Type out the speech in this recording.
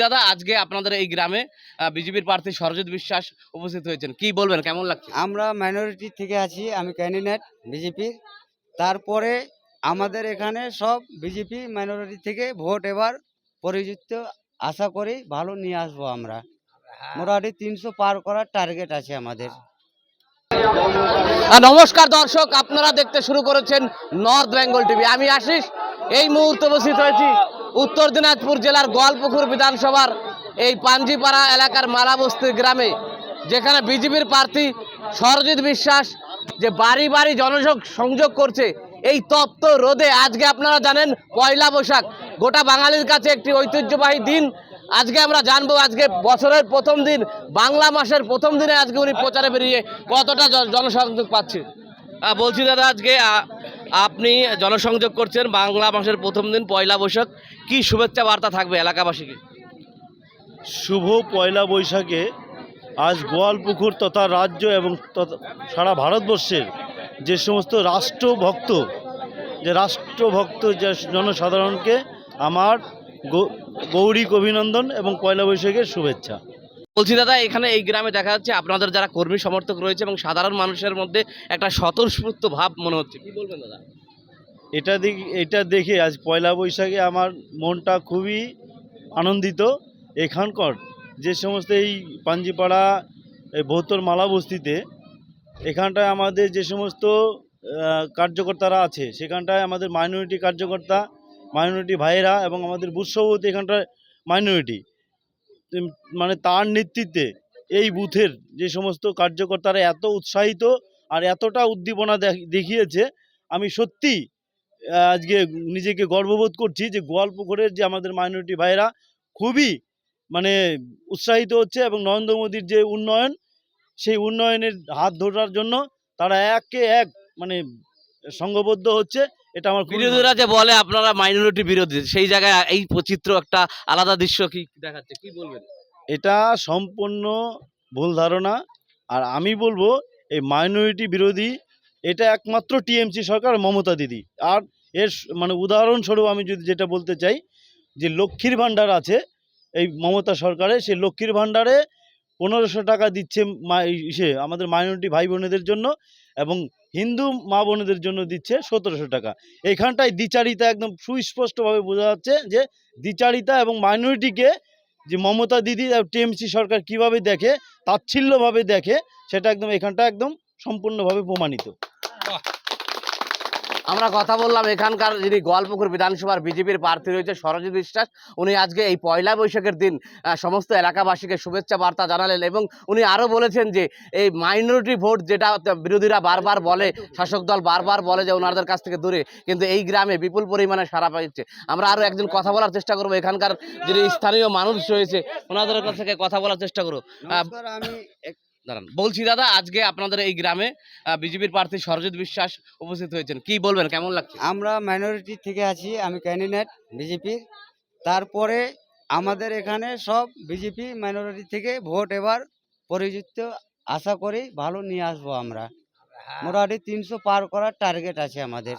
দাদা আজকে আপনাদের এই গ্রামে বিজেপির প্রার্থী সরজিৎ বিশ্বাস উপস্থিত হয়েছেন, কি বলবেন, কেমন লাগছে? আমরা মাইনরিটি থেকে আছি, আমি ক্যান্ডিডেট বিজেপির। তারপরে আমাদের এখানে সব বিজেপি মাইনরিটি থেকে ভোট এবার পরিযুক্ত, আশা করি ভালো নিয়ে আসবো আমরা। মোটামুটি 300 পার করার টার্গেট আছে আমাদের। নমস্কার দর্শক, আপনারা দেখতে শুরু করেছেন নর্থ বেঙ্গল টিভি। আমি আশিস এই মুহূর্তে উপস্থিত হয়েছি উত্তর দিনাজপুর জেলার গোয়ালপুকুর বিধানসভার এই পাঞ্জিপাড়া এলাকার মালাবস্তি গ্রামে, যেখানে বিজেপির প্রার্থী সরজিৎ বিশ্বাস যে বাড়ি বাড়ি জনসংযোগ করছে। এই তপ্ত রোদে আজকে আপনারা জানেন পয়লা বৈশাখ গোটা বাঙালির কাছে একটি ঐতিহ্যবাহী দিন। আজকে আমরা জানবো আজকে বছরের প্রথম দিন, বাংলা মাসের প্রথম দিনে আজকে উনি প্রচারে বেরিয়ে কতটা জনসংযোগ পাচ্ছে। বলছি দাদা, আজকে আপনি জনসংযোগ করছেন বাংলা মাসের প্রথম দিন পয়লা বৈশাখ, কি শুভেচ্ছা বার্তা থাকবে এলাকাবাসীকে? শুভ পয়লা বৈশাখে আজ গোয়ালপুকুর তথা রাজ্য এবং সারা ভারতবর্ষের যে সমস্ত রাষ্ট্রভক্ত যে জনসাধারণকে আমার গৌরীক অভিনন্দন এবং পয়লা বৈশাখের শুভেচ্ছা। বলছি দাদা, এখানে এই গ্রামে দেখা যাচ্ছে আপনাদের যারা কর্মী সমর্থক রয়েছে এবং সাধারণ মানুষের মধ্যে একটা স্বতঃস্ফূর্ত ভাব মনে হচ্ছে, কি বলবেন দাদা? এটা দেখে আজ পয়লা বৈশাখে আমার মনটা খুবই আনন্দিত। এখানকার যে সমস্ত এই পাঞ্জিপাড়া বহত্তর মালা বস্তিতে এখানটায় আমাদের যে সমস্ত কার্যকর্তারা আছে, সেখানটায় আমাদের মাইনরিটি কার্যকর্তা, মাইনরিটি ভাইয়েরা এবং আমাদের বুথ সভাপতি এখানটায় মাইনরিটি, মানে তার নেতৃত্বে এই বুথের যে সমস্ত কার্যকর্তারা এত উৎসাহিত আর এতটা উদ্দীপনা দেখিয়েছে, আমি সত্যি আজকে নিজেকে গর্ববোধ করছি যে গোয়ালপুকুরের যে আমাদের মাইনরিটি ভাইয়েরা খুবই মানে উৎসাহিত হচ্ছে এবং নরেন্দ্র মোদীর যে উন্নয়ন, সেই উন্নয়নের হাত ধরার জন্য তারা একে এক মানে সংঘবদ্ধ হচ্ছে। এটা আমার বিরোধীরা যে বলে আপনারা মাইনরিটি বিরোধী, সেই জায়গায় এই চিত্র একটা আলাদা দৃশ্য কি দেখাচ্ছে, কি বলবেন? এটা সম্পূর্ণ ভুল ধারণা। আর আমি বলবো এই মাইনরিটি বিরোধী এটা একমাত্র টিএমসি সরকার, মমতা দিদি। আর এর মানে উদাহরণস্বরূপ আমি যদি যেটা বলতে চাই, যে লক্ষ্মীর ভাণ্ডার আছে এই মমতা সরকারে, সেই লক্ষ্মীর ভাণ্ডারে 1500 টাকা দিচ্ছে আমাদের মাইনরিটি ভাই বোনেদের জন্য, এবং হিন্দু মা বোনেদের জন্য দিচ্ছে 1700 টাকা। এখানটায় দ্বিচারিতা একদম সুস্পষ্টভাবে বোঝা যাচ্ছে যে দ্বিচারিতা এবং মাইনরিটিকে যে মমতা দিদি টিএমসি সরকার কিভাবে দেখে, তাচ্ছিল্যভাবে দেখে, সেটা একদম এখানটা একদম সম্পূর্ণভাবে প্রমাণিত। আমরা কথা বললাম এখানকার যিনি গোয়ালপুকুর বিধানসভার বিজেপির প্রার্থী রয়েছে সরজিৎ বিশ্বাস। উনি আজকে এই পয়লা বৈশাখের দিন সমস্ত এলাকাবাসীকে শুভেচ্ছা বার্তা জানালেন এবং উনি আরও বলেছেন যে এই মাইনরিটি ভোট যেটা বিরোধীরা বারবার বলে, শাসক দল বারবার বলে যে ওনাদের কাছ থেকে দূরে, কিন্তু এই গ্রামে বিপুল পরিমাণে সাড়া পাচ্ছে। আমরা আরও একদিন কথা বলার চেষ্টা করবো, এখানকার যিনি স্থানীয় মানুষ রয়েছে ওনাদের কাছ থেকে কথা বলার চেষ্টা করবো। আমি বলছি দাদা, আজকে আপনাদের এই গ্রামে বিজেপির প্রার্থী সরজিৎ বিশ্বাস উপস্থিত হয়েছেন, কি বলবেন, কেমন লাগছে? আমরা মাইনরিটি থেকে আছি, আমি ক্যান্ডিডেট বিজেপির। তারপরে আমাদের এখানে সব বিজেপি মাইনরিটি থেকে ভোট এবার পরিযুক্ত, আশা করি ভালো নিয়ে আসবো আমরা। মোটামুটি 300 পার করার টার্গেট আছে আমাদের।